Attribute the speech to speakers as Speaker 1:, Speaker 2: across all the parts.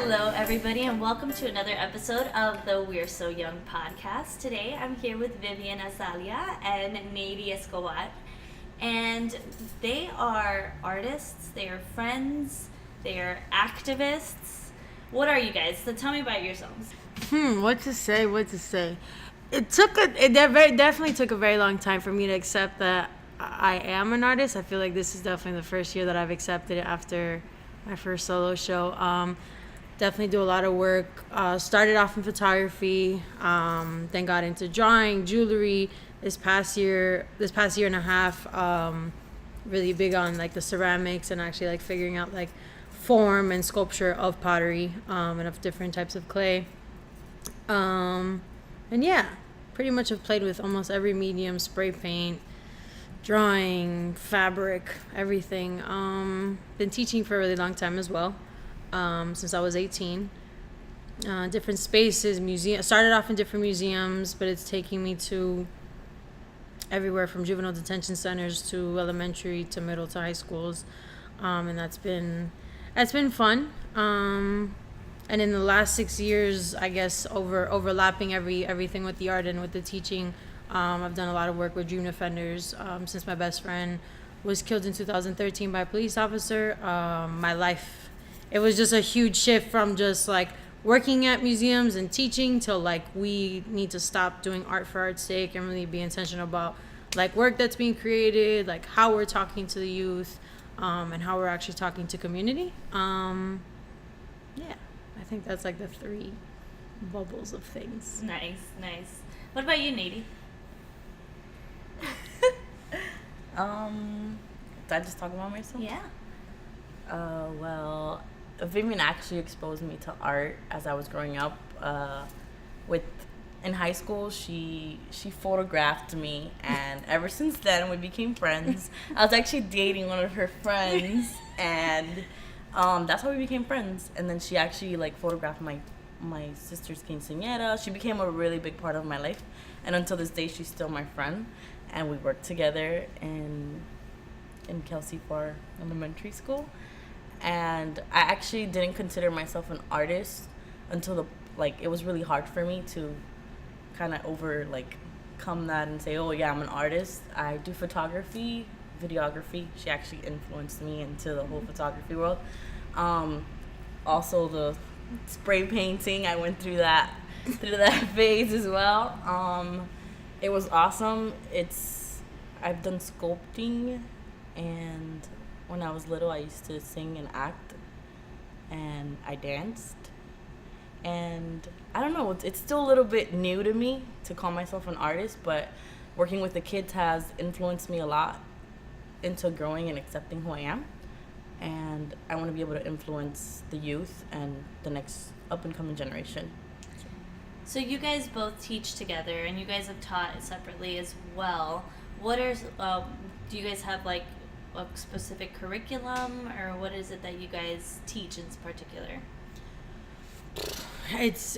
Speaker 1: Hello, everybody, and welcome to another episode of the We're So Young podcast. Today, I'm here with Vivian Azalia and Nady Escobar, and they are artists, they are friends, they are activists. What are you guys? So tell me about yourselves.
Speaker 2: What to say? It definitely took a very long time for me to accept that I am an artist. I feel like this is definitely the first year that I've accepted it after my first solo show. Definitely do a lot of work. Started off in photography, then got into drawing, jewelry. This past year and a half, really big on like the ceramics and actually like figuring out like form and sculpture of pottery and of different types of clay. And yeah, pretty much have played with almost every medium: spray paint, drawing, fabric, everything. Been teaching for a really long time as well. Since I was 18. Different spaces, started off in different museums, but it's taking me to everywhere from juvenile detention centers to elementary to middle to high schools. And that's been fun. And in the last 6 years, I guess overlapping everything with the art and with the teaching, I've done a lot of work with dream offenders. Since my best friend was killed in 2013 by a police officer, my life, it was just a huge shift from just like working at museums and teaching to like we need to stop doing art for art's sake and really be intentional about like work that's being created, like how we're talking to the youth, and how we're actually talking to community. I think that's like the three bubbles of things.
Speaker 1: Nice. What about you, Nady?
Speaker 3: Did I just talk about myself?
Speaker 1: Yeah.
Speaker 3: Well, Vivian actually exposed me to art as I was growing up. In high school, she photographed me, and ever since then we became friends. I was actually dating one of her friends, and that's how we became friends. And then she actually like photographed my sister's quinceañera. She became a really big part of my life, and until this day, she's still my friend. And we worked together in Kelsey for elementary school. And I actually didn't consider myself an artist until it was really hard for me to kind of come that and say, oh yeah, I'm an artist. I do photography, videography. She actually influenced me into the whole photography world. Also the spray painting, I went through that phase as well. It was awesome. I've done sculpting, and when I was little, I used to sing and act, and I danced. And I don't know, it's still a little bit new to me to call myself an artist, but working with the kids has influenced me a lot into growing and accepting who I am. And I want to be able to influence the youth and the next up-and-coming generation.
Speaker 1: So you guys both teach together, and you guys have taught separately as well. Do you guys have like a specific curriculum, or what is it that you guys teach in particular?
Speaker 2: It's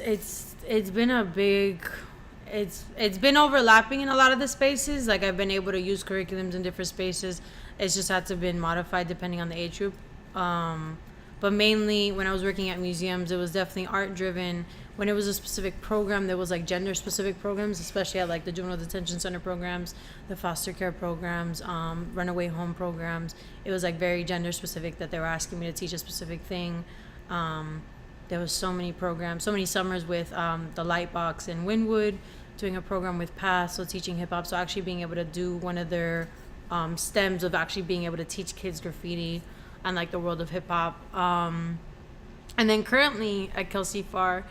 Speaker 2: been overlapping in a lot of the spaces. Like I've been able to use curriculums in different spaces. It's just had to been modified depending on the age group. But mainly when I was working at museums, it was definitely art driven. When it was a specific program, there was like gender specific programs, especially at like the juvenile detention center programs, the foster care programs, runaway home programs. It was like very gender specific that they were asking me to teach a specific thing. There was so many programs, so many summers with the Lightbox in Wynwood, doing a program with PATH, so teaching hip hop. So actually being able to do one of their stems of actually being able to teach kids graffiti and like the world of hip hop. And then currently at Kelsey Farr,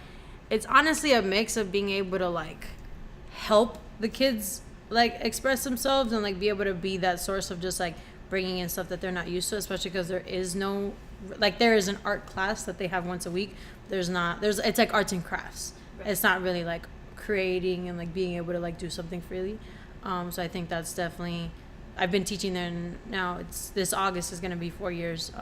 Speaker 2: it's honestly a mix of being able to like help the kids like express themselves and like be able to be that source of just like bringing in stuff that they're not used to, especially because there is no like there is an art class that they have once a week. It's like arts and crafts. Right. It's not really like creating and like being able to like do something freely. So I think that's definitely, I've been teaching there now. This August is going to be 4 years.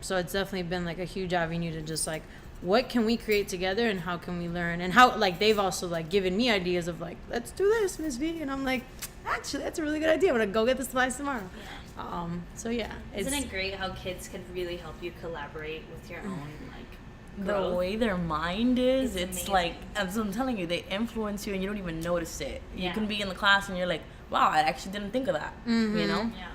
Speaker 2: So it's definitely been like a huge avenue to just like, what can we create together and how can we learn, and how like they've also like given me ideas of like, let's do this, Miss V, and I'm like, actually that's a really good idea. I'm gonna go get the supplies tomorrow. So yeah,
Speaker 1: isn't it great how kids can really help you collaborate with your own like
Speaker 3: the
Speaker 1: growth.
Speaker 3: way their mind is,
Speaker 1: It's
Speaker 3: it's
Speaker 1: amazing.
Speaker 3: like, as I'm telling you, they influence you and you don't even notice it.
Speaker 1: Yeah.
Speaker 3: You can be in the class and you're like, wow, I actually didn't think of that. You know?
Speaker 1: Yeah.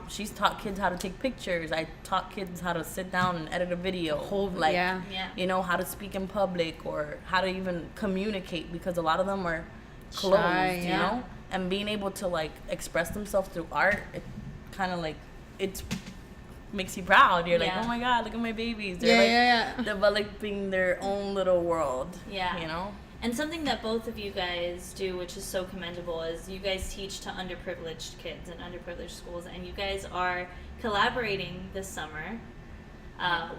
Speaker 3: She's taught kids how to take pictures. I taught kids how to sit down and edit a video.
Speaker 2: Yeah.
Speaker 1: Yeah.
Speaker 3: You know, how to speak in public or how to even communicate, because a lot of them are closed,
Speaker 2: Shy,
Speaker 3: you
Speaker 2: yeah.
Speaker 3: know? And being able to like express themselves through art, it kind of like, it makes you proud. You're like,
Speaker 1: Yeah.
Speaker 3: oh my God, look at my babies. They're
Speaker 2: Yeah.
Speaker 3: developing their own little world.
Speaker 1: Yeah.
Speaker 3: You know?
Speaker 1: And something that both of you guys do, which is so commendable, is you guys teach to underprivileged kids in underprivileged schools, and you guys are collaborating this summer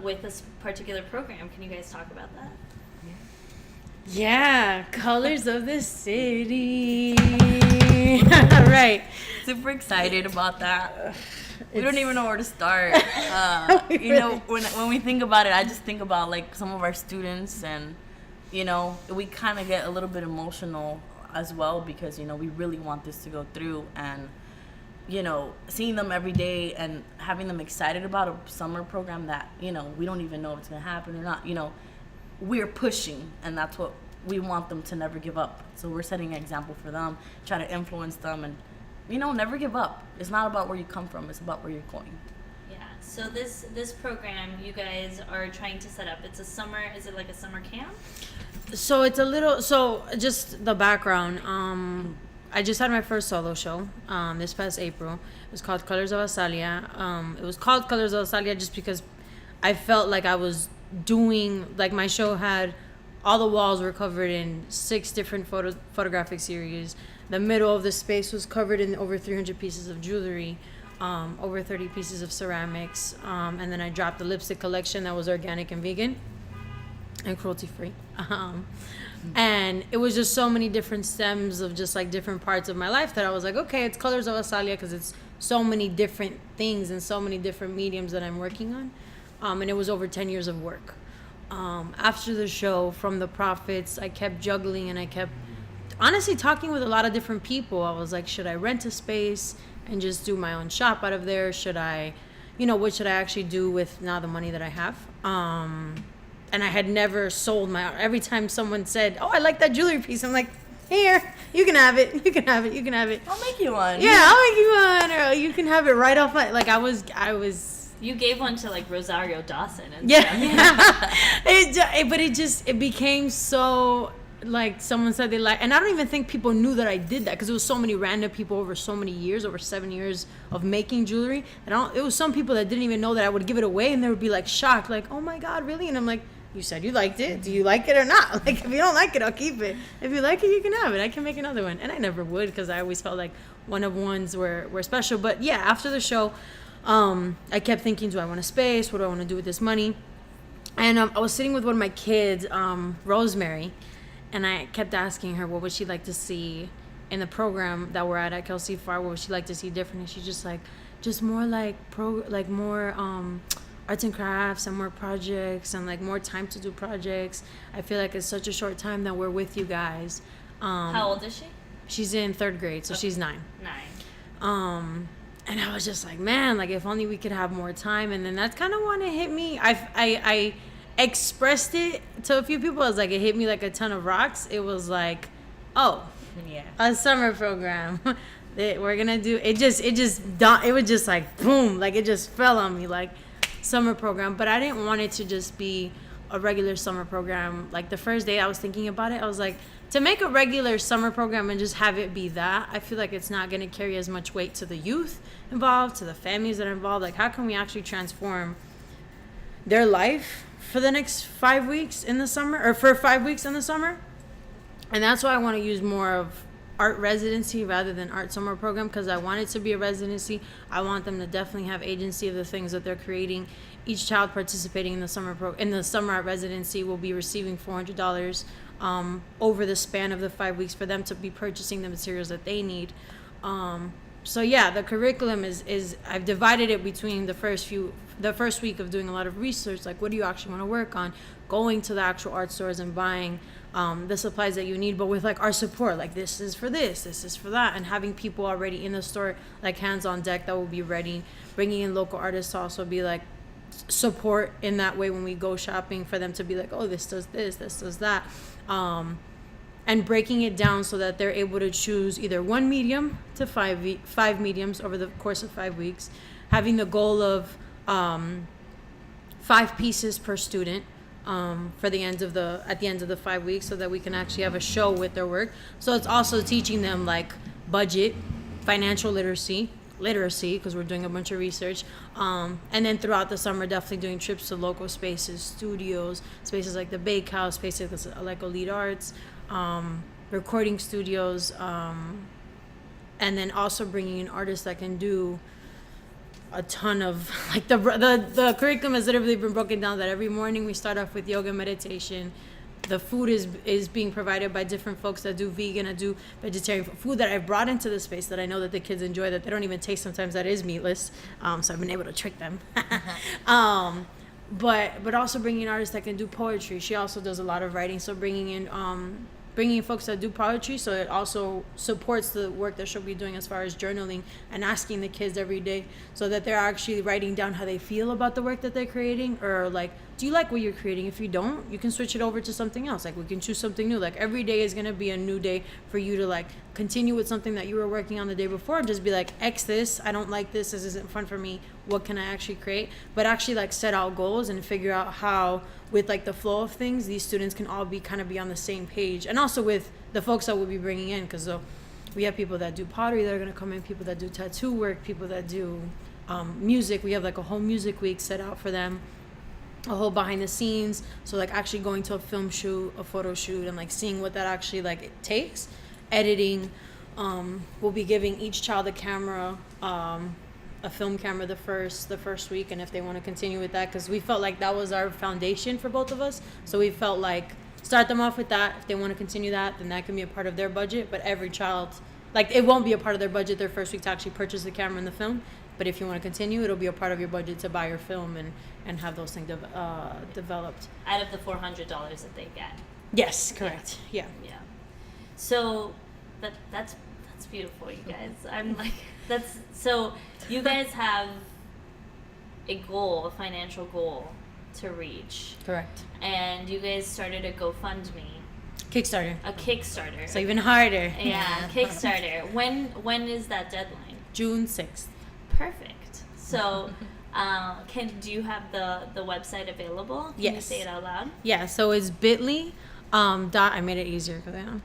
Speaker 1: with this particular program. Can you guys talk about that?
Speaker 2: Yeah, colors of the city. Right.
Speaker 3: Super excited about that. We don't
Speaker 2: It's-
Speaker 3: even know where to start. You know, when we think about it, I just think about like some of our students, and you know, we kind of get a little bit emotional as well, because you know, we really want this to go through, and you know, seeing them every day and having them excited about a summer program that, you know, we don't even know if it's gonna happen or not. You know, we're pushing, and that's what we want them to never give up. So we're setting an example for them, try to influence them, and you know, never give up. It's not about where you come from, it's about where you're going.
Speaker 1: Yeah. So this program you guys are trying to set up, it's a summer, is it like a summer camp?
Speaker 2: So it's a little. So just the background. I just had my first solo show this past April. It was called Colors of Azalia. It was called Colors of Azalia just because I felt like I was doing, like, my show had, all the walls were covered in 6 different photographic series. The middle of the space was covered in over 300 pieces of jewelry, over 30 pieces of ceramics, and then I dropped the lipstick collection that was organic and vegan and cruelty free. And it was just so many different stems of just like different parts of my life that I was like, okay, it's Colors of Azalia because it's so many different things and so many different mediums that I'm working on. And it was over 10 years of work. After the show, from the profits, I kept juggling, and I kept honestly talking with a lot of different people. I was like, should I rent a space and just do my own shop out of there? Should I, you know, what should I actually do with now the money that I have? And I had never sold my art. Every time someone said, oh, I like that jewelry piece, I'm like, here, you can have it, you can have it, you can have it.
Speaker 3: I'll make you one.
Speaker 2: Yeah, I'll make you one, or you can have it right off my, like, I was
Speaker 1: You gave one to like Rosario Dawson and
Speaker 2: yeah.
Speaker 1: stuff.
Speaker 2: But it became so, like, someone said they like, and I don't even think people knew that I did that, because it was so many random people over so many years, over 7 years of making jewelry. And it was some people that didn't even know that I would give it away, and they would be like shocked, like, oh my God, really? And I'm like, you said you liked it. Do you like it or not? Like, if you don't like it, I'll keep it. If you like it, you can have it. I can make another one. And I never would, because I always felt like one of ones were special. But yeah, after the show, I kept thinking, do I want a space? What do I want to do with this money? And I was sitting with one of my kids, Rosemary, and I kept asking her what would she like to see in the program that we're at Kelsey Farr. What would she like to see different? And she's just like, just more like more arts and crafts and more projects and like more time to do projects. I feel like it's such a short time that we're with you guys.
Speaker 1: How old is she?
Speaker 2: She's in 3rd grade, so she's 9.
Speaker 1: 9.
Speaker 2: And I was just like, man, like, if only we could have more time. And then that's kind of when it hit me. I expressed it to a few people. I was like, it hit me like a ton of rocks. It was like, oh,
Speaker 3: Yeah.
Speaker 2: a summer program that we're gonna do. It was just like boom, like it just fell on me, like, summer program. But I didn't want it to just be a regular summer program. Like, the first day I was thinking about it, I was like, to make a regular summer program and just have it be that, I feel like it's not going to carry as much weight to the youth involved, to the families that are involved. Like, how can we actually transform their life for the next 5 weeks in the summer, or for 5 weeks in the summer? And that's why I want to use more of art residency rather than art summer program, because I want it to be a residency. I want them to definitely have agency of the things that they're creating. Each child participating in the summer art residency will be receiving $400 over the span of the 5 weeks for them to be purchasing the materials that they need. So yeah, the curriculum is I've divided it between the first week of doing a lot of research, like what do you actually want to work on, going to the actual art stores and buying the supplies that you need, but with like our support, like this is for this is for that, and having people already in the store, like hands on deck, that will be ready, bringing in local artists to also be like, support in that way when we go shopping, for them to be like, oh, this does that, and breaking it down so that they're able to choose either one medium to five mediums over the course of 5 weeks, having the goal of 5 pieces per student at the end of the 5 weeks, so that we can actually have a show with their work. So it's also teaching them like budget, financial literacy, because we're doing a bunch of research, and then throughout the summer definitely doing trips to local spaces, studios, spaces like the Bakehouse, spaces like Elite Arts, recording studios, and then also bringing in artists that can do a ton of, like, the curriculum has literally been broken down that every morning we start off with yoga, meditation. The food is being provided by different folks that do vegan and do vegetarian food that I've brought into the space that I know that the kids enjoy, that they don't even taste sometimes, that is meatless. So I've been able to trick them. But also bringing in artists that can do poetry. She also does a lot of writing, so bringing in folks that do poetry, so it also supports the work that she'll be doing as far as journaling and asking the kids every day, so that they're actually writing down how they feel about the work that they're creating, or like, do you like what you're creating? If you don't, you can switch it over to something else. Like, we can choose something new. Like, every day is gonna be a new day for you to like continue with something that you were working on the day before, and just be like, X this, I don't like this isn't fun for me, what can I actually create? But actually like set out goals and figure out how, with like the flow of things, these students can all be on the same page. And also with the folks that we'll be bringing in, because we have people that do pottery that are going to come in, people that do tattoo work, people that do music. We have like a whole music week set out for them, a whole behind the scenes. So like actually going to a film shoot, a photo shoot, and like seeing what that actually like it takes. Editing, we'll be giving each child a camera, a film camera the first week, and if they want to continue with that, because we felt like that was our foundation for both of us, so we felt like start them off with that. If they want to continue that, then that can be a part of their budget. But every child, like, it won't be a part of their budget their first week to actually purchase the camera and the film, but if you want to continue, it'll be a part of your budget to buy your film and have those things developed
Speaker 1: out of the $400 that they get.
Speaker 2: Yes, correct. Yeah.
Speaker 1: So that's beautiful, you guys. I'm like, so you guys have a goal, a financial goal to reach.
Speaker 2: Correct.
Speaker 1: And you guys started a GoFundMe.
Speaker 2: Kickstarter.
Speaker 1: A Kickstarter.
Speaker 2: So even harder.
Speaker 1: Yeah, Kickstarter. When is that deadline?
Speaker 2: June 6th.
Speaker 1: Perfect. So, do you have the website available? Can you say it out loud? Yeah,
Speaker 2: so it's bit.ly. I made it easier because I know.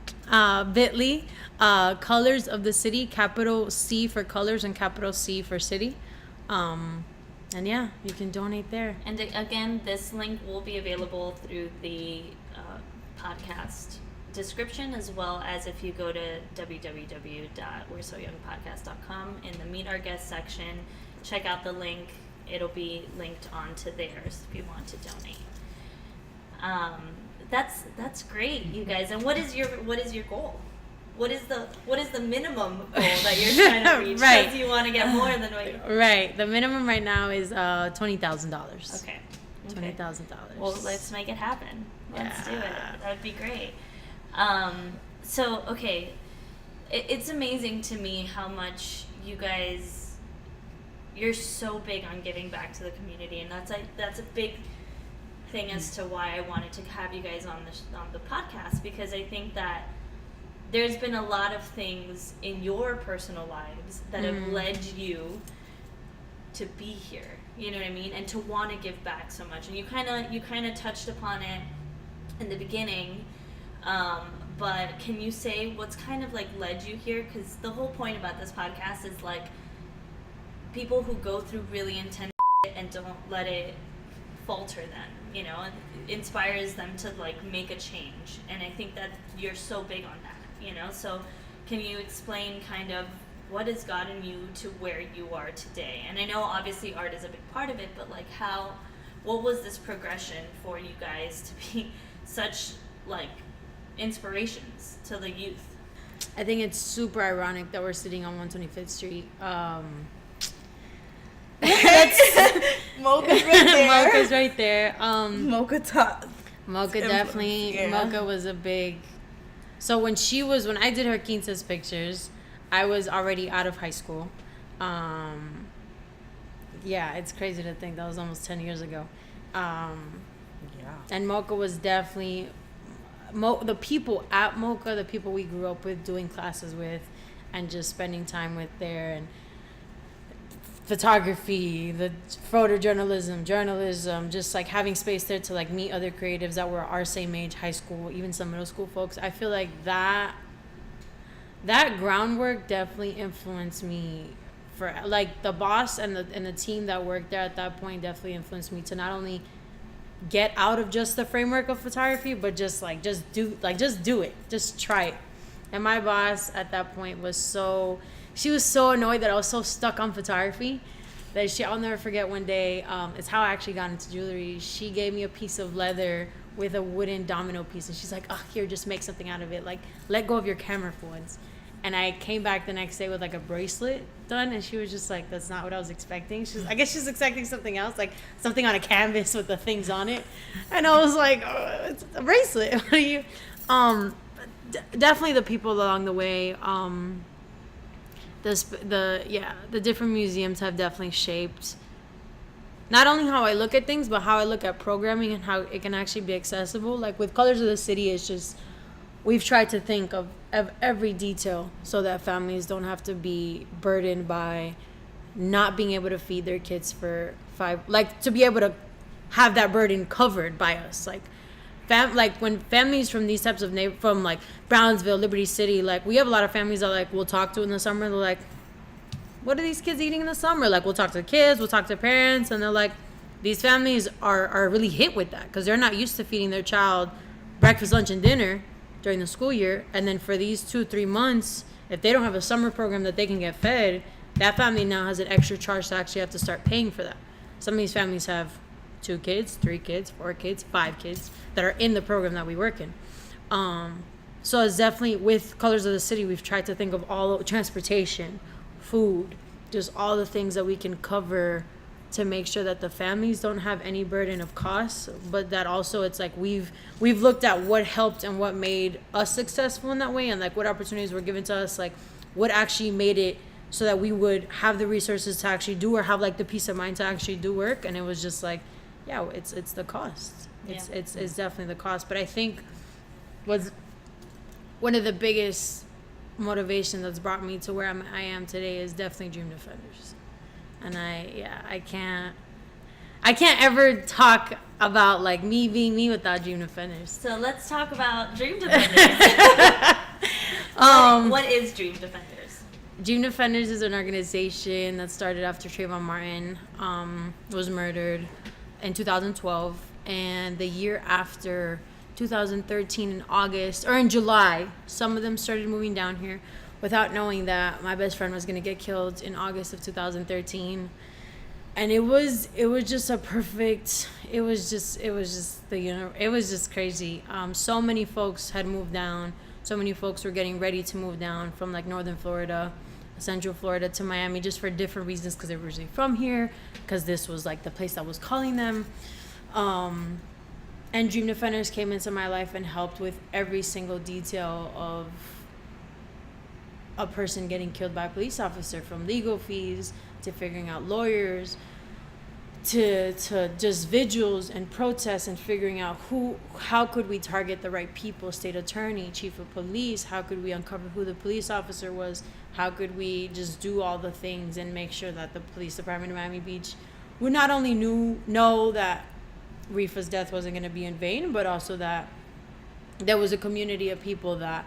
Speaker 2: bit.ly, Colors of the City, capital C for colors and capital C for city. And yeah, you can donate there.
Speaker 1: And again, this link will be available through the podcast description, as well as if you go to www.we'resoyoungpodcast.com in the Meet Our Guest section, check out the link. It'll be linked onto theirs if you want to donate. That's great, you guys. And what is your goal? What is the minimum goal that you're trying to reach?
Speaker 2: Right.
Speaker 1: Because you want to get more than what you...
Speaker 2: Right. The minimum right now is $20,000.
Speaker 1: Okay.
Speaker 2: $20,000.
Speaker 1: Well, let's make it happen. Let's do it. That would be great. So, okay. It's amazing to me how much you guys, you're so big on giving back to the community, and that's a big thing as to why I wanted to have you guys on the podcast, because I think that there's been a lot of things in your personal lives that have led you to be here, you know what I mean, and to want to give back so much. And you kind of touched upon it in the beginning, but can you say what's kind of like led you here? Because the whole point about this podcast is like people who go through really intense and don't let it falter them, you know, and inspires them to like make a change. And I think that you're so big on that, you know. So can you explain kind of what has gotten you to where you are today? And I know obviously art is a big part of it, but like what was this progression for you guys to be such like inspirations to the youth?
Speaker 2: I think it's super ironic that we're sitting on 125th Street.
Speaker 3: Mocha's right there.
Speaker 2: Mocha's right there. Mocha definitely.
Speaker 3: Yeah.
Speaker 2: Mocha was a big. So when I did her quinceañeras pictures, I was already out of high school. yeah, it's crazy to think that was almost 10 years ago.
Speaker 3: Yeah.
Speaker 2: And Mocha was definitely the people at Mocha, the people we grew up with, doing classes with, and just spending time with there, and photography, the photojournalism, journalism, just like having space there to like meet other creatives that were our same age, high school, even some middle school folks. I feel like that groundwork definitely influeed me. For like the boss and the team that worked there at that point definitely influenced me to not only get out of just the framework of photography, but just do it, just try it. And my boss at that point she was so annoyed that I was so stuck on photography that I'll never forget one day, it's how I actually got into jewelry. She gave me a piece of leather with a wooden domino piece, and she's like, oh, here, just make something out of it, like let go of your camera for once. And I came back the next day with like a bracelet done, and she was just like, that's not what I was expecting. I guess she's expecting something else, like something on a canvas with the things on it. And I was like, oh, it's a bracelet. What are you? Definitely the people along the way. The different museums have definitely shaped not only how I look at things, but how I look at programming and how it can actually be accessible. Like with Colors of the City, it's just, we've tried to think of every detail so that families don't have to be burdened by not being able to feed their kids for to be able to have that burden covered by us. Like when families from these types of from like Brownsville, Liberty City, like we have a lot of families that like we'll talk to in the summer. They're like, what are these kids eating in the summer? Like we'll talk to the kids, we'll talk to parents, and they're like, these families are really hit with that because they're not used to feeding their child breakfast, lunch, and dinner during the school year. And then for these 2-3 months, if they don't have a summer program that they can get fed, that family now has an extra charge to actually have to start paying for that. Some of these families have 2 kids, 3 kids, 4 kids, 5 kids that are in the program that we work in. So it's definitely, with Colors of the City, we've tried to think of all transportation, food, just all the things that we can cover to make sure that the families don't have any burden of costs, but that also it's like we've looked at what helped and what made us successful in that way, and like what opportunities were given to us, like what actually made it so that we would have the resources to actually do, or have like the peace of mind to actually do work. And it was just like, yeah, it's the cost. It's definitely the cost. But I think was one of the biggest motivation that's brought me to where I am today is definitely Dream Defenders. And I can't ever talk about like me being me without Dream Defenders.
Speaker 1: So let's talk about Dream Defenders. What is Dream Defenders?
Speaker 2: Dream Defenders is an organization that started after Trayvon Martin was murdered in 2012, and the year after, 2013, in August or in July, some of them started moving down here without knowing that my best friend was going to get killed in August of 2013. And it was just a perfect, it was just crazy. So many folks had moved down. So many folks were getting ready to move down from like northern Florida, central Florida, to Miami, just for different reasons, because they were originally from here, because this was like the place that was calling them. And Dream Defenders came into my life and helped with every single detail of a person getting killed by a police officer, from legal fees to figuring out lawyers to just vigils and protests, and figuring out how could we target the right people, state attorney, chief of police, how could we uncover who the police officer was, how could we just do all the things and make sure that the police department of Miami Beach would not only know that Rifa's death wasn't going to be in vain, but also that there was a community of people that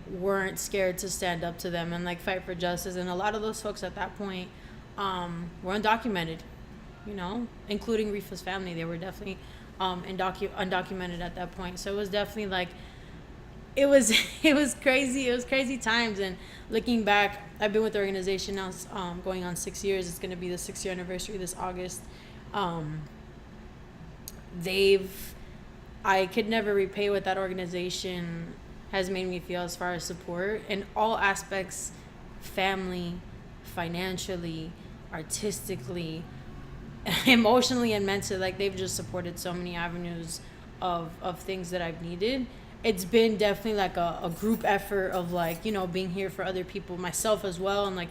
Speaker 2: weren't scared to stand up to them and like fight for justice. And a lot of those folks at that point were undocumented, including Rifa's family. They were definitely undocumented at that point. So it was definitely like, it was crazy. It was crazy times. And looking back, I've been with the organization now going on 6 years. It's going to be the 6-year anniversary this August. I could never repay what that organization has made me feel as far as support in all aspects, family, financially, artistically, emotionally, and mentally. Like, they've just supported so many avenues of things that I've needed. It's been definitely like a group effort of like, being here for other people, myself as well, and like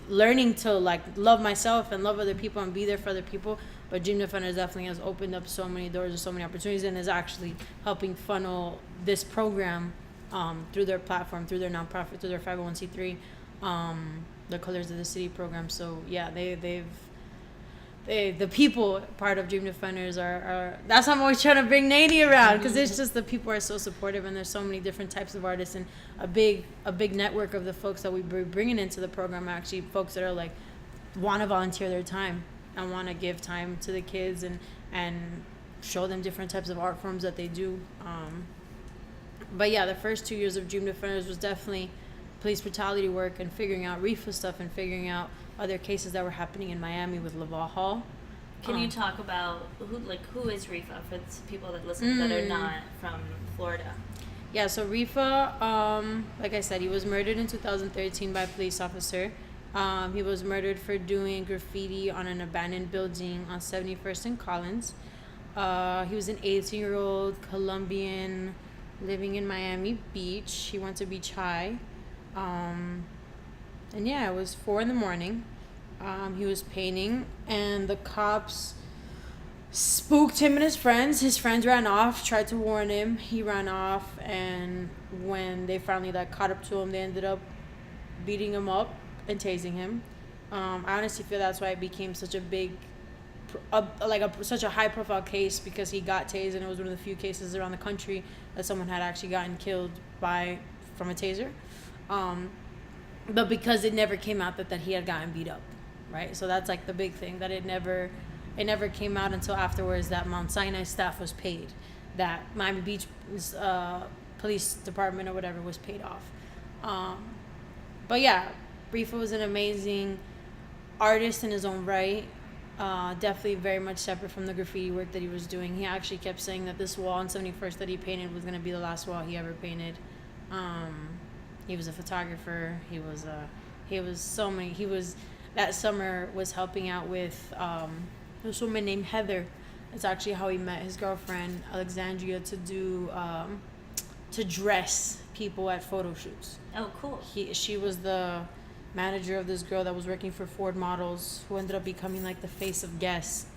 Speaker 2: learning to like love myself and love other people and be there for other people. But Dream Defenders definitely has opened up so many doors and so many opportunities, and is actually helping funnel this program through their platform, through their nonprofit, through their 501c3, the Colors of the City program. So yeah, the people part of Dream Defenders are that's why I'm always trying to bring Nady around, because it's just the people are so supportive, and there's so many different types of artists, and a big network of the folks that we bring bringing into the program are actually folks that are like want to volunteer their time and want to give time to the kids and show them different types of art forms that they do. But yeah, the first 2 years of Dream Defenders was definitely police brutality work and figuring out RIFA stuff and figuring out other cases that were happening in Miami with Laval Hall.
Speaker 1: Can you talk about who is RIFA for people that listen that are not from Florida?
Speaker 2: Yeah, so RIFA, like I said, he was murdered in 2013 by a police officer. He was murdered for doing graffiti on an abandoned building on 71st and Collins. He was an 18-year-old Colombian living in Miami Beach. He went to Beach High. And yeah, it was 4 a.m. He was painting, and the cops spooked him and his friends. His friends ran off, tried to warn him. He ran off, and when they finally caught up to him, they ended up beating him up and tasing him. I honestly feel that's why it became such a big, such a high-profile case, because he got tased, and it was one of the few cases around the country that someone had actually gotten killed from a taser. But because it never came out that he had gotten beat up, right? So that's like the big thing, that it never came out until afterwards that Mount Sinai staff was paid, that Miami Beach police department or whatever was paid off. But yeah, Rifa was an amazing artist in his own right. Definitely very much separate from the graffiti work that he was doing. He actually kept saying that this wall on 71st that he painted was going to be the last wall he ever painted. He was a photographer. That summer was helping out with this woman named Heather. It's actually how he met his girlfriend Alexandria to dress people at photo shoots.
Speaker 1: Oh, cool.
Speaker 2: She was the manager of this girl that was working for Ford Models, who ended up becoming like the face of Guess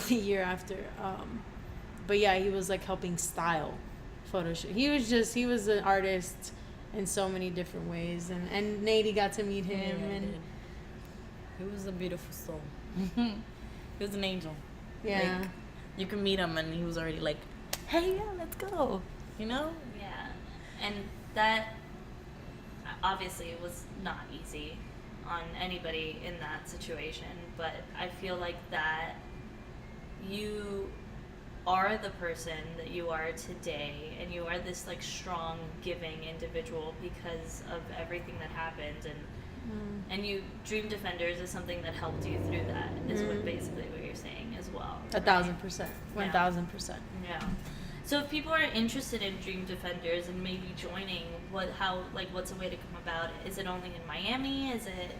Speaker 2: the year after. But yeah, he was like helping style photo shoot. He was an artist in so many different ways, and Nady got to meet him.
Speaker 3: Yeah,
Speaker 2: and
Speaker 3: he was a beautiful soul. He was an angel.
Speaker 2: Yeah,
Speaker 3: like, you can meet him and he was already like, hey, yeah, let's go, you know.
Speaker 1: Yeah, and that obviously was not easy on anybody in that situation, but I feel like that you are the person that you are today, and you are this like strong, giving individual because of everything that happened, and you Dream Defenders is something that helped you through that, is what basically what you're saying as well.
Speaker 2: 1,000%, 1,000%.
Speaker 1: Yeah. So if people are interested in Dream Defenders and maybe joining, what's a way to come about it? Is it only in Miami? Is it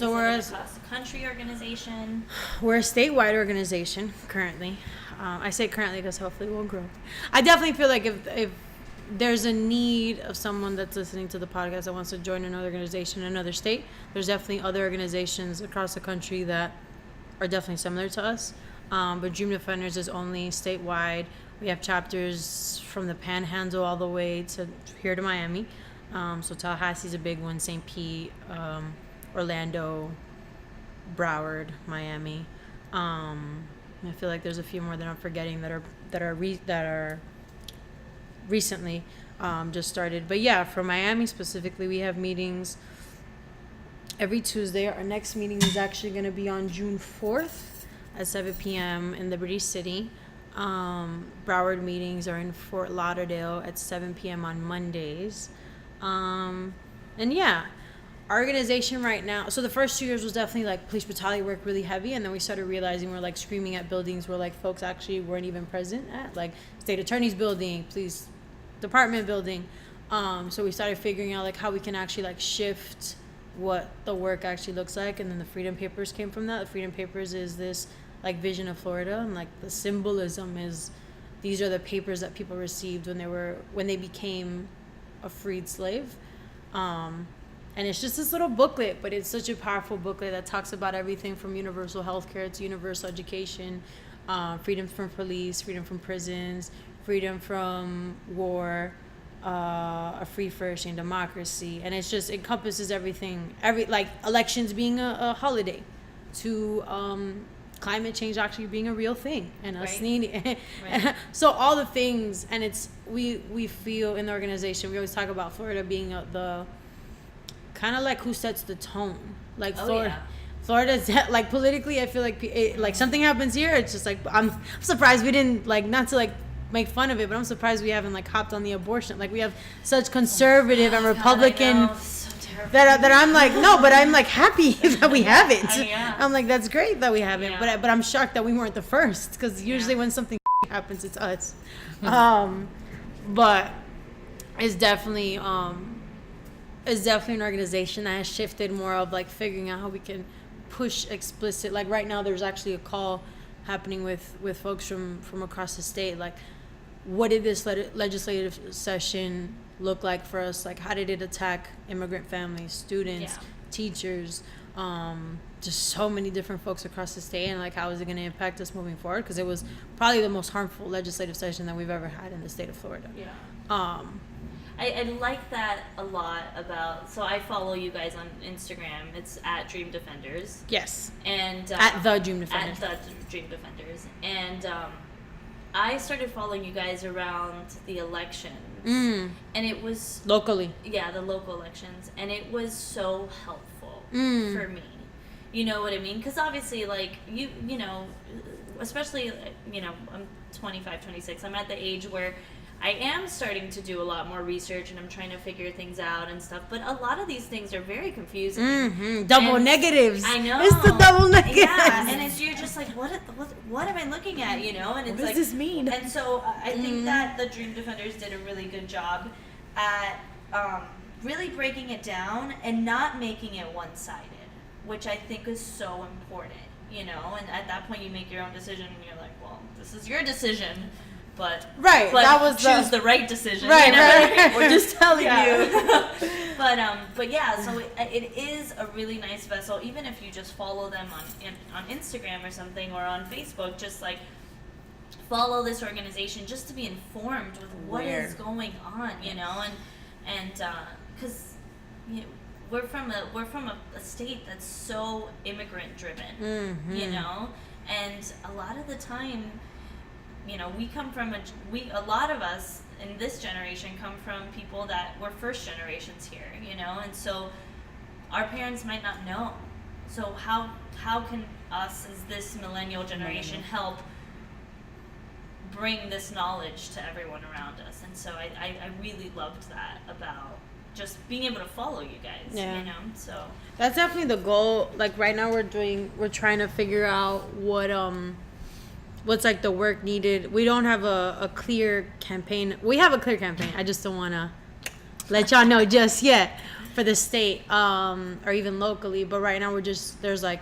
Speaker 1: an across the country organization?
Speaker 2: We're a statewide organization currently. I say currently because hopefully we'll grow. I definitely feel like if there's a need of someone that's listening to the podcast that wants to join another organization in another state, there's definitely other organizations across the country that are definitely similar to us. But Dream Defenders is only statewide. We have chapters from the Panhandle all the way to here to Miami. So Tallahassee's a big one, St. Pete, Orlando, Broward, Miami. I feel like there's a few more that I'm forgetting that are recently just started. But yeah, for Miami specifically, we have meetings every Tuesday. Our next meeting is actually going to be on June 4th at 7 p.m. in Liberty City. Broward meetings are in Fort Lauderdale at 7 p.m. on Mondays. And yeah, our organization right now, so the first 2 years was definitely like police brutality work, really heavy, and then we started realizing we're like screaming at buildings where like folks actually weren't even present at, like state attorney's building, police department building. So we started figuring out like how we can actually like shift what the work actually looks like, and then the Freedom Papers came from that. The Freedom Papers is this like vision of Florida, and like the symbolism is these are the papers that people received when they became a freed slave. And it's just this little booklet, but it's such a powerful booklet that talks about everything from universal health care to universal education, freedom from police, freedom from prisons, freedom from war, a free flourishing democracy. And it's just encompasses everything, like elections being a holiday, to climate change actually being a real thing, and us
Speaker 1: Right.
Speaker 2: needing
Speaker 1: Right.
Speaker 2: so all the things. And it's we feel in the organization, we always talk about Florida being the kind of like who sets the tone, like
Speaker 1: Oh,
Speaker 2: Florida.
Speaker 1: yeah.
Speaker 2: Florida's like politically, I feel like like something happens here, it's just like I'm surprised we didn't, like, not to like make fun of it, but I'm surprised we haven't like hopped on the abortion. Like, we have such conservative and Republican
Speaker 1: God, I know. So terrible.
Speaker 2: that I'm like, no, but I'm like happy that we have it.
Speaker 1: Yeah.
Speaker 2: I'm like, that's great that we have it,
Speaker 1: Yeah.
Speaker 2: but I'm shocked that we weren't the first, because usually
Speaker 1: Yeah.
Speaker 2: when something happens, it's us. But it's definitely an organization that has shifted more of like figuring out how we can push explicit. Like right now, there's actually a call happening with folks from across the state. Like, what did this legislative session look like for us? Like, how did it attack immigrant families, students,
Speaker 1: Yeah.
Speaker 2: teachers, just so many different folks across the state, and like, how is it going to impact us moving forward? Because it was probably the most harmful legislative session that we've ever had in the state of Florida.
Speaker 1: Yeah. I like that a lot about, so I follow you guys on Instagram. It's at Dream Defenders.
Speaker 2: Yes.
Speaker 1: And
Speaker 2: At the Dream Defenders.
Speaker 1: At the Dream Defenders. And I started following you guys around the elections. And it was,
Speaker 2: Locally.
Speaker 1: yeah, the local elections. And it was so helpful for me. You know what I mean? Because obviously, like, you know, especially, you know, I'm 25, 26. I'm at the age where I am starting to do a lot more research, and I'm trying to figure things out and stuff. But a lot of these things are very confusing.
Speaker 2: Double
Speaker 1: And
Speaker 2: negatives.
Speaker 1: I know.
Speaker 2: It's the double negatives.
Speaker 1: Yeah, and it's, you're just like, what am I looking at, you know? And it's
Speaker 3: What
Speaker 1: like,
Speaker 3: does this mean?
Speaker 1: And so I think that the Dream Defenders did a really good job at really breaking it down and not making it one-sided, which I think is so important, you know? And at that point, you make your own decision, and you're like, well, this is your decision. But
Speaker 2: Right,
Speaker 1: but
Speaker 2: that was
Speaker 1: choose the right decision.
Speaker 2: Right,
Speaker 1: you know?
Speaker 2: right.
Speaker 3: We're just telling you.
Speaker 1: But yeah, so it is a really nice vessel. Even if you just follow them on Instagram or something, or on Facebook, just like follow this organization just to be informed with what is going on, you know, and because you know, we're from a state that's so immigrant driven, you know, and a lot of the time, you know, we come from a lot of us in this generation come from people that were first generations here, you know, and so our parents might not know. So how can us as this millennial generation help bring this knowledge to everyone around us? And so I really loved that about just being able to follow you guys, you know, so.
Speaker 2: That's definitely the goal. Like right now we're trying to figure out what's like the work needed. We don't have a clear campaign. We have a clear campaign. I just don't want to let y'all know just yet for the state, or even locally. But right now there's like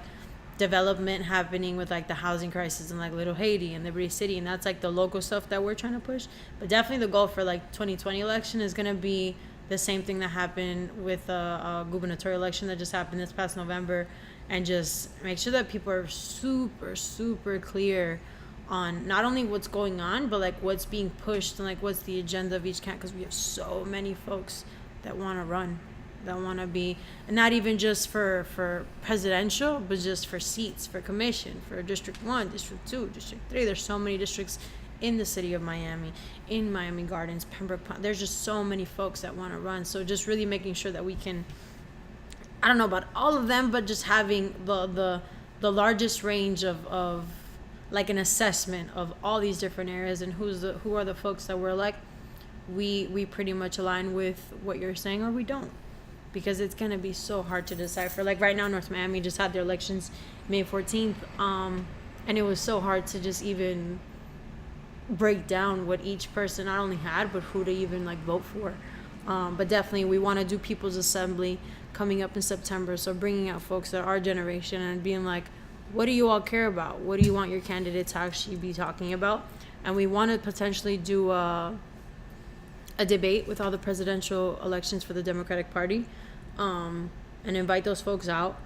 Speaker 2: development happening with like the housing crisis in like Little Haiti and Liberty City, and that's like the local stuff that we're trying to push. But definitely the goal for like 2020 election is going to be the same thing that happened with a gubernatorial election that just happened this past November, and just make sure that people are super, super clear on not only what's going on, but like what's being pushed and like what's the agenda of each candidate, because we have so many folks that want to run, that want to be, and not even just for presidential, but just for seats, for commission, for District 1, District 2, District 3. There's so many districts in the city of Miami, in Miami Gardens, Pembroke Pines. There's just so many folks that want to run. So just really making sure that we can, I don't know about all of them, but just having the largest range of like an assessment of all these different areas, and who are the folks that we're like, we pretty much align with what you're saying, or we don't, because it's gonna be so hard to decipher. Like right now, North Miami just had their elections May 14th, and it was so hard to just even break down what each person not only had, but who to even like vote for. But definitely we want to do People's Assembly coming up in September, so bringing out folks that are our generation and being like, what do you all care about? What do you want your candidate to actually be talking about? And we want to potentially do a debate with all the presidential elections for the Democratic Party, and invite those folks out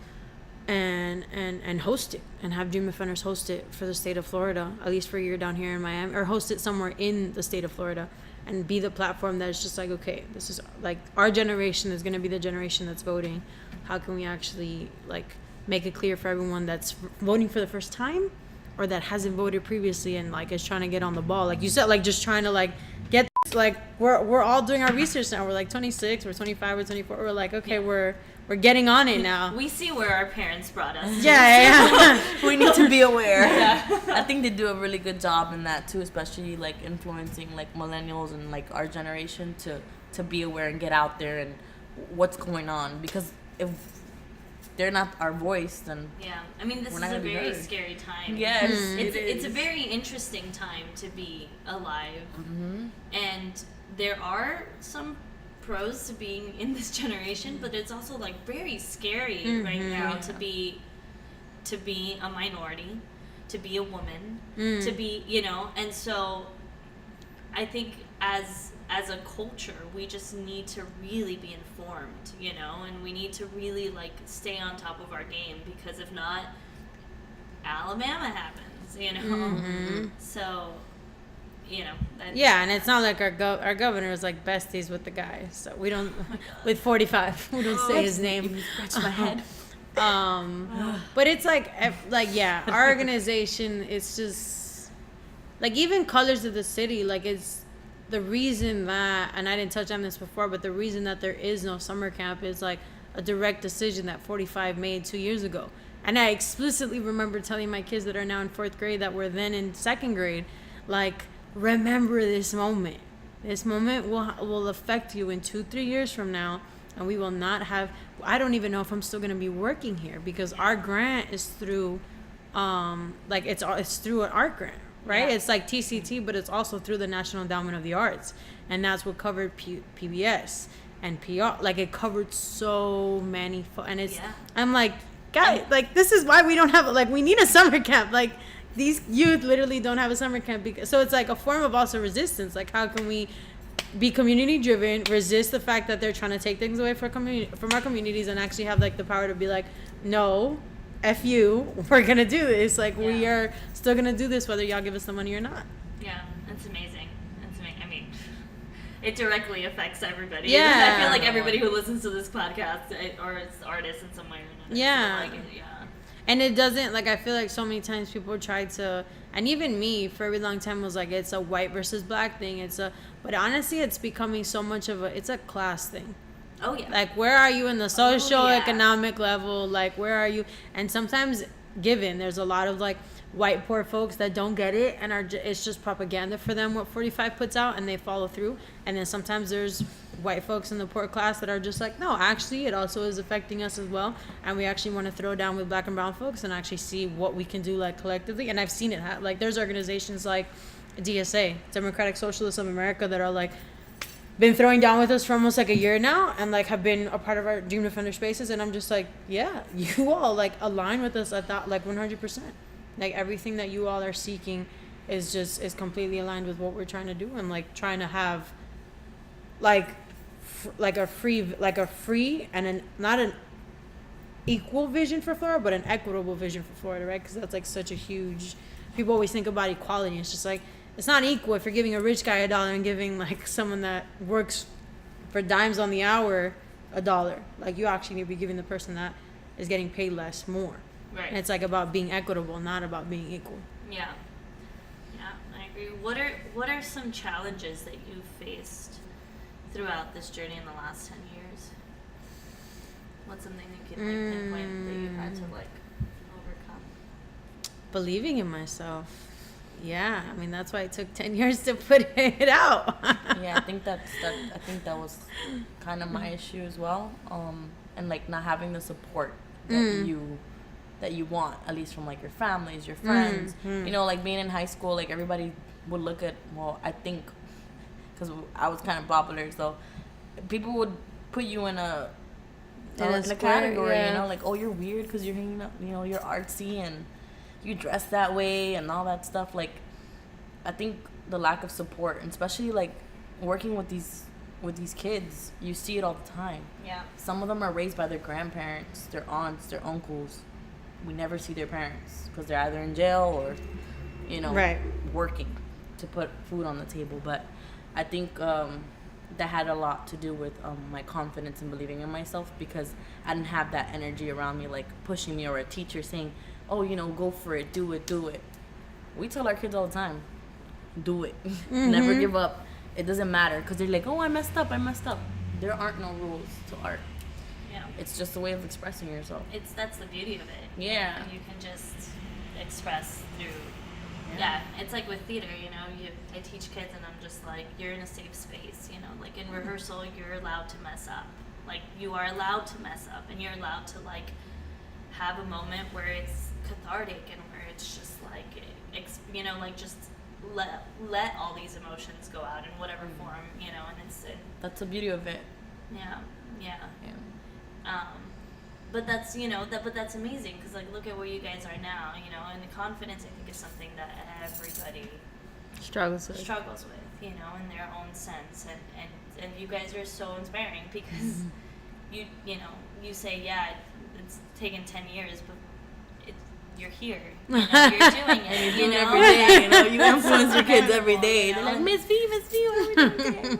Speaker 2: and host it and have Dream Defenders host it for the state of Florida, at least for a year down here in Miami, or host it somewhere in the state of Florida, and be the platform that is just like, okay, this is like our generation is going to be the generation that's voting. How can we actually like make it clear for everyone that's voting for the first time or that hasn't voted previously and like is trying to get on the ball, like you said, like just trying to like get like we're all doing our research now. We're like 26, we're 25, we're 24. We're like, okay, we're getting on it now.
Speaker 1: We see where our parents brought us.
Speaker 2: Yeah.
Speaker 3: We need to be aware.
Speaker 1: Yeah.
Speaker 3: I think they do a really good job in that too, especially like influencing like millennials and like our generation to be aware and get out there and what's going on, because if they're not our voice, then
Speaker 1: Yeah, I mean, this
Speaker 3: we're
Speaker 1: is
Speaker 3: not
Speaker 1: a
Speaker 3: gonna be
Speaker 1: very
Speaker 3: heard.
Speaker 1: scary time.
Speaker 3: Yes,
Speaker 1: It's a very interesting time to be alive, and there are some pros to being in this generation, but it's also like very scary right now to be a minority, to be a woman, to be, you know, and so I think as a culture, we just need to really be informed, you know, and we need to really like stay on top of our game, because if not, Alabama happens, you know. So, you know.
Speaker 2: Yeah, and it's not like our governor is like besties with the guy, so we don't with 45. We don't say his name.
Speaker 3: scratch my head.
Speaker 2: But it's like yeah, our organization. It's just like even colors of the city. Like it's the reason that, and I didn't touch on this before, but the reason that there is no summer camp is like a direct decision that 45 made 2 years ago. And I explicitly remember telling my kids that are now in 4th grade that were then in 2nd grade, like, remember this moment. This moment will affect you in 2-3 years from now, and we will not have. I don't even know if I'm still gonna be working here, because our grant is through, like it's through an art grant, right?
Speaker 1: Yeah.
Speaker 2: It's like TCT, but it's also through the National Endowment of the Arts, and that's what covered PBS and PR. Like it covered so many, and it's.
Speaker 1: Yeah.
Speaker 2: I'm like, guys, like this is why we don't have like we need a summer camp. Like these youth literally don't have a summer camp, because so it's like a form of also resistance. Like how can we be community driven, resist the fact that they're trying to take things away from our communities, and actually have like the power to be like, no, F you, we're gonna do this. Like we are still gonna do this whether y'all give us the money or not.
Speaker 1: Yeah, that's amazing. That's amazing. I mean, it directly affects everybody.
Speaker 2: Yeah.
Speaker 1: I feel like everybody who listens to this podcast or is artists in some way or another.
Speaker 2: Yeah.
Speaker 1: So, like, yeah.
Speaker 2: And it doesn't, like, I feel like so many times people try to, and even me for a really long time was like, it's a white versus black thing. But honestly, it's becoming so much of it's a class thing.
Speaker 1: Oh, yeah.
Speaker 2: Like, where are you in the social
Speaker 1: yeah.
Speaker 2: economic level? Like, where are you? And sometimes, there's a lot of like white poor folks that don't get it, and it's just propaganda for them what 45 puts out, and they follow through. And then sometimes there's white folks in the poor class that are just like, no, actually it also is affecting us as well, and we actually want to throw down with black and brown folks and actually see what we can do like collectively. And I've seen it like there's organizations like DSA, Democratic Socialists of America, that are like been throwing down with us for almost like a year now, and like have been a part of our Dream Defender spaces. And I'm just like, yeah, you all like align with us at that like 100%. Like everything that you all are seeking is completely aligned with what we're trying to do, and like trying to have like a free and not an equal vision for Florida, but an equitable vision for Florida, right? Because that's like such a huge. People always think about equality. It's just like it's not equal if you're giving a rich guy $1 and giving like someone that works for dimes on the hour $1. Like you actually need to be giving the person that is getting paid less more.
Speaker 1: Right.
Speaker 2: And it's like about being equitable, not about being equal.
Speaker 1: Yeah. Yeah, I agree. What are some challenges that you've faced throughout this journey in the last 10 years? What's something you can like pinpoint that you've had to like overcome?
Speaker 2: Believing in myself. Yeah, I mean that's why it took 10 years to put it out.
Speaker 3: Yeah, I think that was kind of my issue as well. And like not having the support that you want, at least from like your families, your friends. You know, like being in high school, like everybody would look at, well, I think because I was kind of popular, so people would put you in a category,
Speaker 2: yeah.
Speaker 3: you know, like, oh, you're weird because you're hanging up, you know, you're artsy and you dress that way and all that stuff. Like, I think the lack of support, and especially like working with these with these kids, you see it all the time.
Speaker 1: Yeah.
Speaker 3: Some of them are raised by their grandparents, their aunts, their uncles. We never see their parents because they're either in jail or,
Speaker 2: Right.
Speaker 3: working to put food on the table. But I think that had a lot to do with my confidence and believing in myself, because I didn't have that energy around me, like pushing me, or a teacher saying, oh, go for it, do it. We tell our kids all the time, do it. Never give up. It doesn't matter, because they're like, oh, I messed up. There aren't no rules to art.
Speaker 1: Yeah.
Speaker 3: It's just a way of expressing yourself.
Speaker 1: That's the beauty of it.
Speaker 3: Yeah.
Speaker 1: You can just express through. Yeah. It's like with theater, I teach kids and I'm just like, you're in a safe space, like in rehearsal, you're allowed to mess up. Like, you are allowed to mess up, and you're allowed to, like, have a moment where it's cathartic and where it's just like, just let all these emotions go out in whatever form, and
Speaker 3: That's the beauty of it.
Speaker 1: yeah. But that's but that's amazing, because like, look at where you guys are now, and the confidence, I think, is something that everybody
Speaker 2: Struggles with.
Speaker 1: in their own sense, and you guys are so inspiring, because you say, it's taken 10 years, but you're here, you're doing it,
Speaker 3: every day, you influence your kids every day. They're like, Miss V, what are we doing?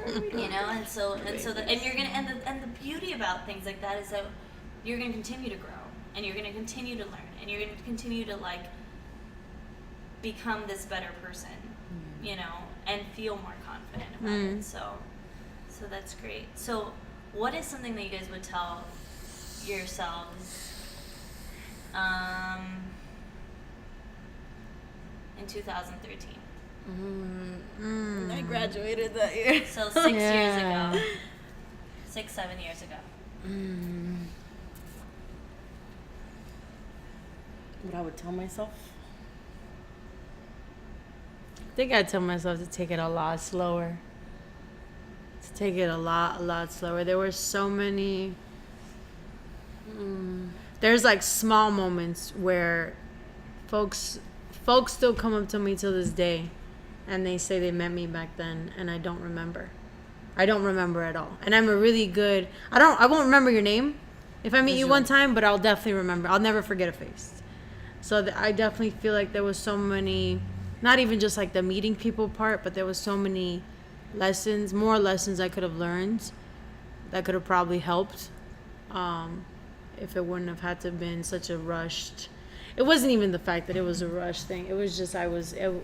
Speaker 1: And you're gonna, and the beauty about things like that is that you're gonna continue to grow, and you're gonna continue to learn, and you're gonna continue to, like, become this better person, and feel more confident about it. So that's great. So what is something that you guys would tell yourselves in 2013?
Speaker 3: I graduated that year.
Speaker 1: So 6 years ago. 7 years ago.
Speaker 3: What I would tell myself?
Speaker 2: I think I'd tell myself to take it a lot slower. To take it a lot slower. There were so many. There's like small moments where folks still come up to me till this day, and they say they met me back then, and I don't remember. I don't remember at all. And I'm a really good. I won't remember your name if I meet you one time, but I'll definitely remember. I'll never forget a face. So I definitely feel like there was so many. Not even just like the meeting people part, but there was so many more lessons I could have learned that could have probably helped if it wouldn't have had to have been such a rushed. It wasn't even the fact that it was a rush thing. It was just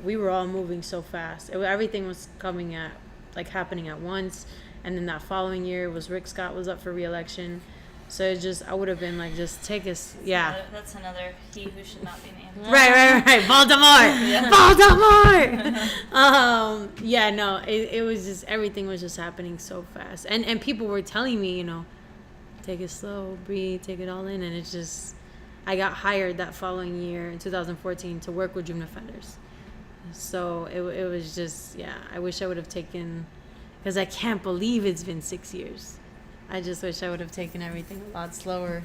Speaker 2: we were all moving so fast. Everything was happening at once, and then that following year Rick Scott was up for re-election. So I would have been like, just take us, yeah.
Speaker 1: That's another he who should not be named.
Speaker 2: Right. Baltimore. Baltimore. Yeah, no, it was just, everything was just happening so fast. And people were telling me, take it slow, breathe, take it all in. And it's just, I got hired that following year in 2014 to work with Dream Defenders. So it was just, I wish I would have taken, because I can't believe it's been 6 years. I just wish I would have taken everything a lot slower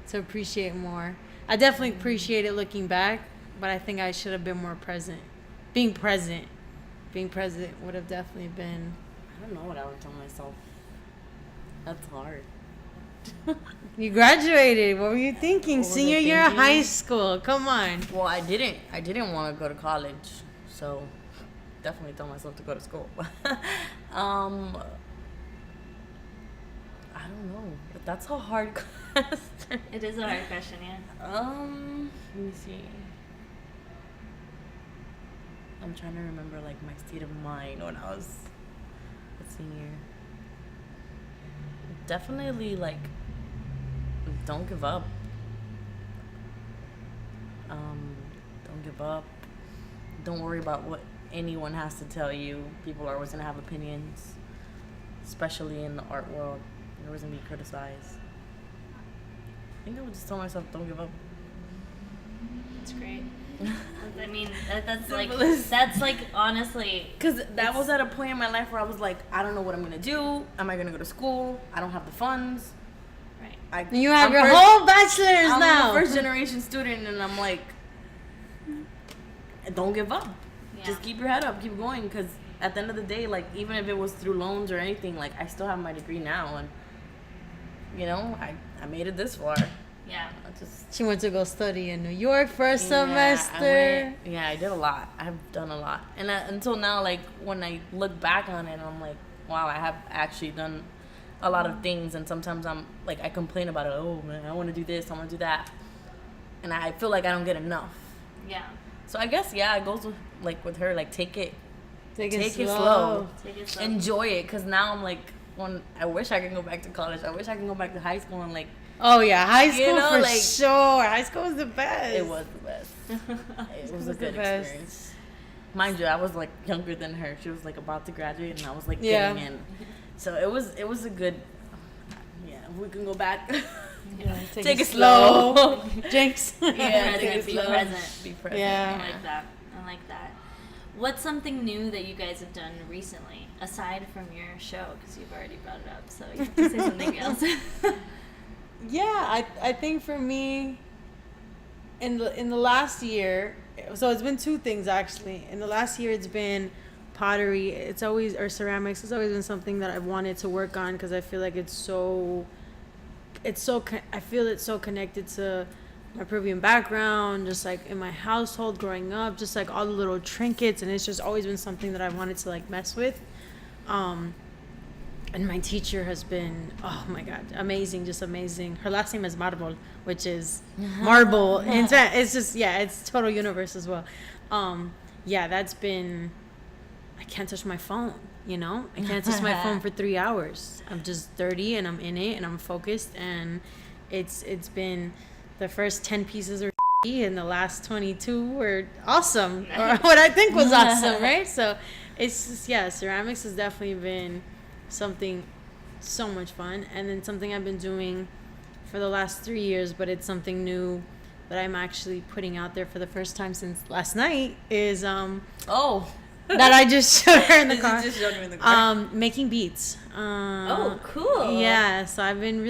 Speaker 2: to appreciate more. I definitely appreciate it looking back, but I think I should have been more present. Being present would have definitely been.
Speaker 3: I don't know what I would tell myself. That's hard.
Speaker 2: You graduated. What were you thinking? Senior year of high school. Come on.
Speaker 3: Well, I didn't want to go to college, so definitely tell myself to go to school. I don't know. That's a hard question.
Speaker 1: It is a hard question, yeah.
Speaker 3: Let me see. I'm trying to remember like my state of mind when I was a senior. Definitely like, don't give up. Don't give up. Don't worry about what anyone has to tell you. People are always gonna have opinions, especially in the art world. You're always gonna be criticized. I think I would just tell myself, don't give up.
Speaker 1: That's great. I mean, that's like honestly.
Speaker 3: Because that was at a point in my life where I was like, I don't know what I'm gonna do. Am I gonna go to school? I don't have the funds.
Speaker 1: Right.
Speaker 2: You have your whole bachelor's now.
Speaker 3: I'm a first generation student, and I'm like, don't give up.
Speaker 1: Yeah.
Speaker 3: Just keep your head up, keep going, because at the end of the day, like, even if it was through loans or anything, like, I still have my degree now, and you know, I made it this far.
Speaker 1: Yeah.
Speaker 2: She went to go study in New York for a
Speaker 3: Yeah,
Speaker 2: semester.
Speaker 3: I did a lot. I've done a lot. And until now, like, when I look back on it, I'm like, wow, I have actually done a lot of things. And sometimes I'm like, I complain about it. Oh, man, I want to do this. I want to do that. And I feel like I don't get enough.
Speaker 1: Yeah.
Speaker 3: So I guess, yeah, it goes with, like, with her, like, take it slow.
Speaker 1: Take it slow.
Speaker 3: Enjoy it. Because now I'm like, I wish I could go back to college. I wish I could go back to high school and, like,
Speaker 2: Oh yeah, high school for
Speaker 3: like,
Speaker 2: sure. High school was the best.
Speaker 3: It was the best. It was a good experience. Mind you, I was like younger than her. She was like about to graduate, and I was like getting in. So it was a good. Yeah, we can go back.
Speaker 2: Yeah,
Speaker 3: take it slow.
Speaker 2: Jinx.
Speaker 3: Yeah,
Speaker 1: take it slow.
Speaker 3: Be present.
Speaker 2: Yeah.
Speaker 1: I like that. What's something new that you guys have done recently, aside from your show? Because you've already brought it up, so you have to say something else.
Speaker 2: Yeah, I think for me, in the last year, so it's been two things actually. In the last year, it's been pottery. It's always, or ceramics. It's always been something that I wanted to work on because I feel like I feel it's so connected to my Peruvian background, just like in my household growing up, just like all the little trinkets, and it's just always been something that I wanted to like mess with. And my teacher has been, oh my God, amazing, just amazing. Her last name is Marbol, which is marble. And it's just, yeah, it's total universe as well. Yeah, that's been, I can't touch my phone, you know? I can't touch my phone for 3 hours. I'm just 30 and I'm in it and I'm focused, and it's been the first 10 pieces are and the last 22 were awesome, or what I think was awesome, right? So it's just, yeah, ceramics has definitely been something so much fun, and then something I've been doing for the last 3 years, but it's something new that I'm actually putting out there for the first time since last night is that I just showed her in the car.
Speaker 3: Just showed me in the car.
Speaker 2: Making beats.
Speaker 1: Oh, cool.
Speaker 2: Yeah, so I've been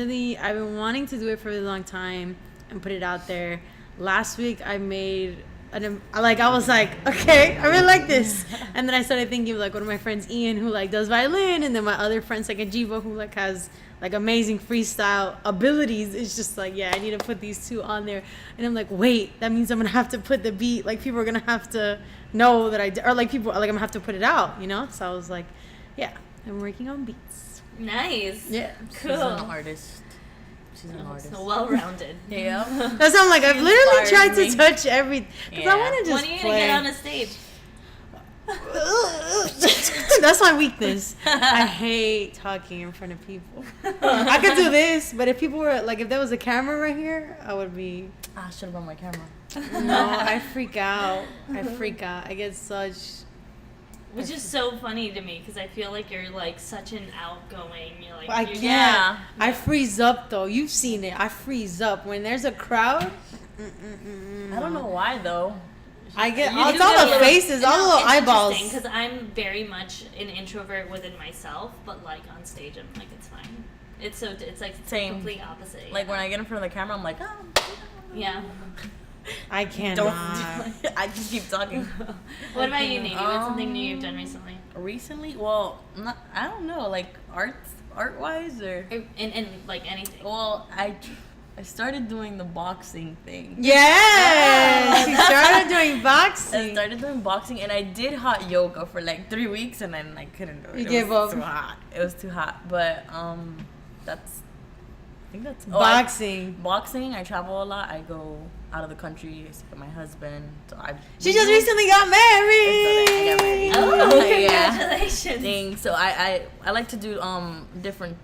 Speaker 2: wanting to do it for a really long time and put it out there. Last week I made I was like, okay, I really like this. And then I started thinking of like one of my friends, Ian, who like does violin, and then my other friends like Ajiva, who like has like amazing freestyle abilities. It's just like, yeah, I need to put these two on there. And I'm like, wait, that means I'm gonna have to put the beat, like people are gonna have to know that or like people, like I'm gonna have to put it out, you know? So I was like, yeah, I'm working on beats.
Speaker 1: Nice.
Speaker 2: Yeah.
Speaker 1: Cool.
Speaker 3: She's an artist. She's an artist.
Speaker 1: So well-rounded.
Speaker 3: Yeah.
Speaker 2: That's how I'm like, I've literally tried to touch everything. Because I want to just
Speaker 1: When are you going to get on a stage?
Speaker 2: That's my weakness. I hate talking in front of people. I could do this, but if people were like, if there was a camera right here, I would be.
Speaker 3: I should have brought my camera.
Speaker 2: No, I freak out. I get such.
Speaker 1: Which is so funny to me because I feel like you're like such an outgoing. You're like,
Speaker 2: I can't. I freeze up though. You've seen it. I freeze up when there's a crowd.
Speaker 3: I don't know why though.
Speaker 2: I get it's all the faces, all the little eyeballs.
Speaker 1: Because I'm very much an introvert within myself, but like on stage, I'm like, it's fine. It's like
Speaker 3: same,
Speaker 1: complete opposite.
Speaker 3: Like when I get in front of the camera, I'm like, oh.
Speaker 1: Yeah.
Speaker 2: I cannot.
Speaker 3: I just keep talking.
Speaker 1: What about you, Nady? What's something new you've done recently?
Speaker 3: Recently? Well, I don't know, like art-wise or
Speaker 1: in like anything.
Speaker 3: Well, I started doing the boxing thing.
Speaker 2: Yes, she started doing boxing.
Speaker 3: I started doing boxing, and I did hot yoga for like 3 weeks, and then I couldn't do it.
Speaker 2: You gave up.
Speaker 3: Too hot. It was too hot. But I think that's
Speaker 2: boxing.
Speaker 3: Boxing. I travel a lot. I go out of the country. I see my husband. So
Speaker 2: she just recently got married.
Speaker 3: I got married.
Speaker 1: Oh, congratulations!
Speaker 3: Thing. So I like to do different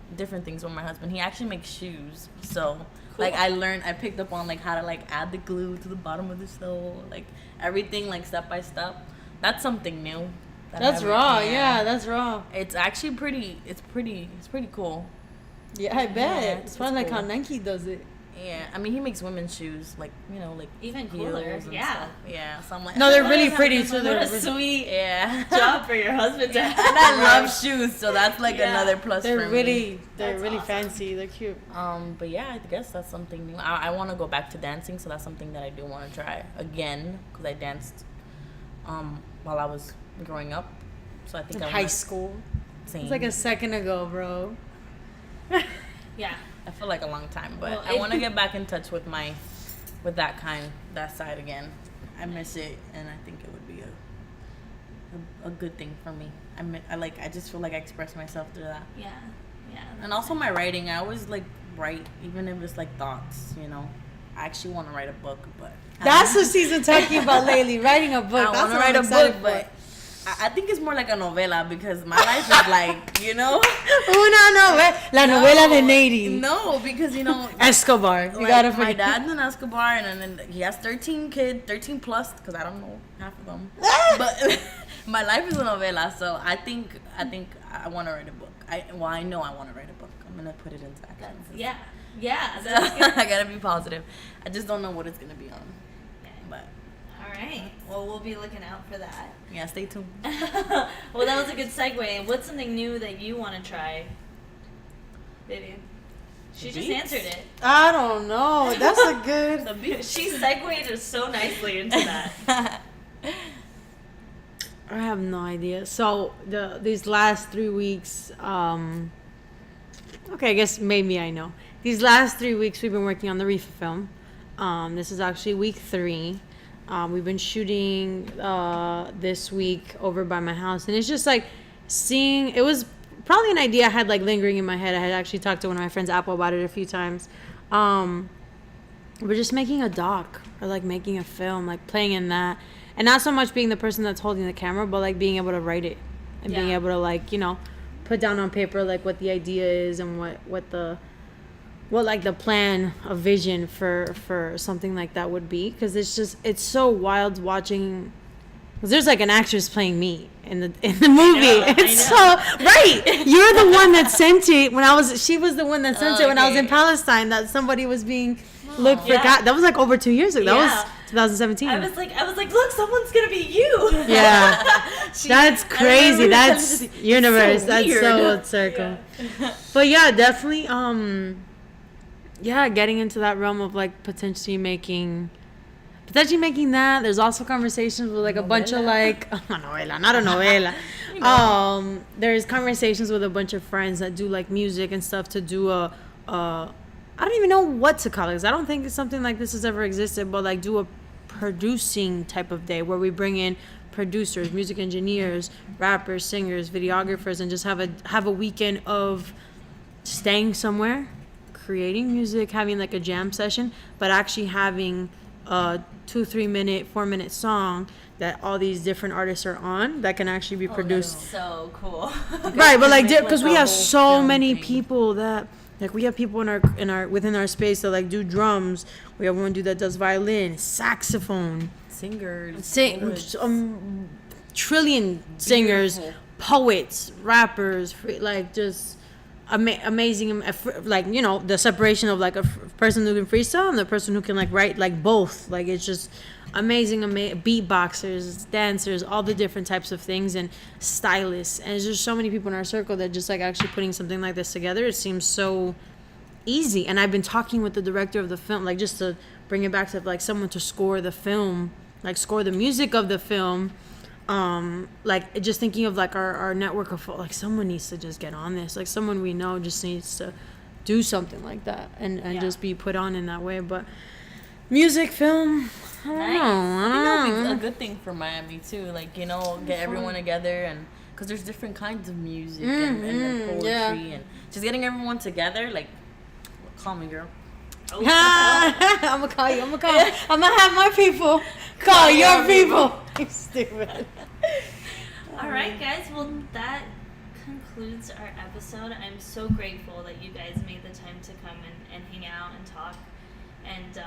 Speaker 3: things with my husband. He actually makes shoes. So like I picked up on like how to like add the glue to the bottom of the sole, like everything like step by step. That's something new.
Speaker 2: That's raw. Yeah, that's raw.
Speaker 3: It's actually pretty cool.
Speaker 2: Yeah, I bet.
Speaker 3: Yeah,
Speaker 2: it's fun, like how Nike does it.
Speaker 3: Yeah, I mean he makes women's shoes, like like
Speaker 1: even cooler. Yeah,
Speaker 3: stuff. Yeah. So I'm like,
Speaker 2: no, they're really pretty too.
Speaker 1: What a sweet job for your husband to have.
Speaker 3: And I love shoes, so that's like another plus for me.
Speaker 2: They're really
Speaker 1: awesome.
Speaker 2: Fancy. They're cute.
Speaker 3: But yeah, I guess that's something new. I want to go back to dancing, so that's something that I do want to try again because I danced while I was growing up. So I think
Speaker 2: High school.
Speaker 3: Same.
Speaker 2: It's like a second ago, bro.
Speaker 1: Yeah.
Speaker 3: I feel like a long time, but
Speaker 1: Well,
Speaker 3: I want to get back in touch with that side again. I miss it, and I think it would be a good thing for me. I just feel like I express myself through that.
Speaker 1: Yeah. Yeah.
Speaker 3: And also my writing, I always like write, even if it's like thoughts, you know. I actually want to write a book, but
Speaker 2: That's what she's been talking about lately, writing a book.
Speaker 3: I
Speaker 2: That's
Speaker 3: want to
Speaker 2: what
Speaker 3: write
Speaker 2: I'm
Speaker 3: a
Speaker 2: excited
Speaker 3: book, but I think it's more like a novela because my life is like, you know.
Speaker 2: Una novela, la novela de Nady.
Speaker 3: No, because you know
Speaker 2: Escobar. You
Speaker 3: like,
Speaker 2: gotta
Speaker 3: my
Speaker 2: forget.
Speaker 3: dad's an Escobar, and then he has 13 plus, because I don't know half of them. But my life is a novela, so I think I want to write a book. I know I want to write a book. I'm gonna put it into action.
Speaker 1: Yeah. Yeah.
Speaker 3: So,
Speaker 1: That's good.
Speaker 3: I gotta be positive. I just don't know what it's gonna be on. But
Speaker 1: All right. Well, we'll be looking out for that.
Speaker 3: yeah, stay tuned.
Speaker 1: Well, that was a good segue. What's something new that you want to try, Vivian? She just
Speaker 3: Beats?
Speaker 1: answered it.
Speaker 2: I don't know. That's a good.
Speaker 3: The beach.
Speaker 1: She segued so nicely into that.
Speaker 2: I have no idea. So these last 3 weeks, okay, I guess maybe I know. These last 3 weeks we've been working on the Reefa film. This is actually week 3. We've been shooting this week over by my house, and it's just like seeing. It was probably an idea I had like lingering in my head. I had actually talked to one of my friends, Apple, about it a few times. We're just making a doc or like making a film, like playing in that. And not so much being the person that's holding the camera, but like being able to write it and being able to like, you know, put down on paper like what the idea is and what the plan, a vision for something like that would be. Because it's so wild watching. Because there's like an actress playing me in the movie. It's so right. You're the one that sent it when she was the one that sent it when I was in Palestine, that somebody was being looked for. God, that was like over 2 years ago. That was 2017.
Speaker 1: I was like, look, someone's gonna be you.
Speaker 2: Yeah. That's crazy. That's universe.
Speaker 3: So
Speaker 2: That's
Speaker 3: weird.
Speaker 2: so circle.
Speaker 1: Yeah.
Speaker 2: But yeah, definitely getting into that realm of like potentially making that. There's also conversations with like a bunch of like novela, not a novela. You know. There's conversations with a bunch of friends that do like music and stuff to do I don't even know what to call it, 'cause I don't think something like this has ever existed, but like do a producing type of day where we bring in producers, music engineers, rappers, singers, videographers, and just have a weekend of staying somewhere, creating music, having like a jam session, but actually having a 2, 3 minute, 4 minute song that all these different artists are on that can actually be produced.
Speaker 1: So cool.
Speaker 2: Right, but like because we
Speaker 3: a
Speaker 2: have
Speaker 3: whole
Speaker 2: so
Speaker 3: film
Speaker 2: many
Speaker 3: thing.
Speaker 2: people that like we have people in our within our space that like do drums. We have one dude that does violin, saxophone,
Speaker 3: Singers.
Speaker 2: poets, trillion singers,
Speaker 3: Beautiful.
Speaker 2: poets, rappers, like just amazing. Like, you know, the separation of like a person who can freestyle and the person who can like write, like both. Like it's just amazing. Beatboxers, dancers, all the different types of things, and stylists. And there's just so many people in our circle that just like actually putting something like this together. It seems so easy. And I've been talking with the director of the film, like just to bring it back to like someone to score the film, like score the music of the film. Like just thinking of like our network of like someone needs to just get on this, like someone we know just needs to do something like that and just be put on in that way. But music, film, I don't know.
Speaker 3: I think that would be a good thing for Miami too. Like, you know, get everyone together, and because there's different kinds of music and poetry and just getting everyone together. Like, call me, girl.
Speaker 1: Oh.
Speaker 2: I'm gonna call you. I'm gonna have my people call your people. You stupid.
Speaker 1: All right, guys. Well, that concludes our episode. I'm so grateful that you guys made the time to come and hang out and talk. And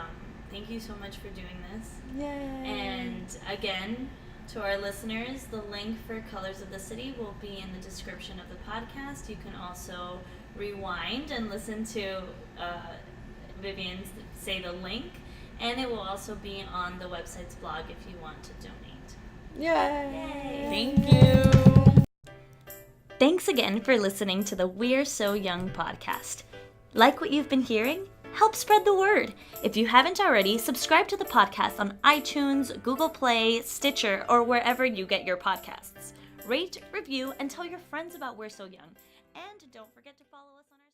Speaker 1: thank you so much for doing this.
Speaker 2: Yay.
Speaker 1: And again, to our listeners, the link for Colors of the City will be in the description of the podcast. You can also rewind and listen to Vivian say the link, and it will also be on the website's blog if you want to donate.
Speaker 2: Yay.
Speaker 3: Thank you.
Speaker 1: Thanks again for listening to the We're So Young podcast. Like what you've been hearing? Help spread the word. If you haven't already, subscribe to the podcast on iTunes, Google Play, Stitcher, or wherever you get your podcasts. Rate, review, and tell your friends about We're So Young. And don't forget to follow us on our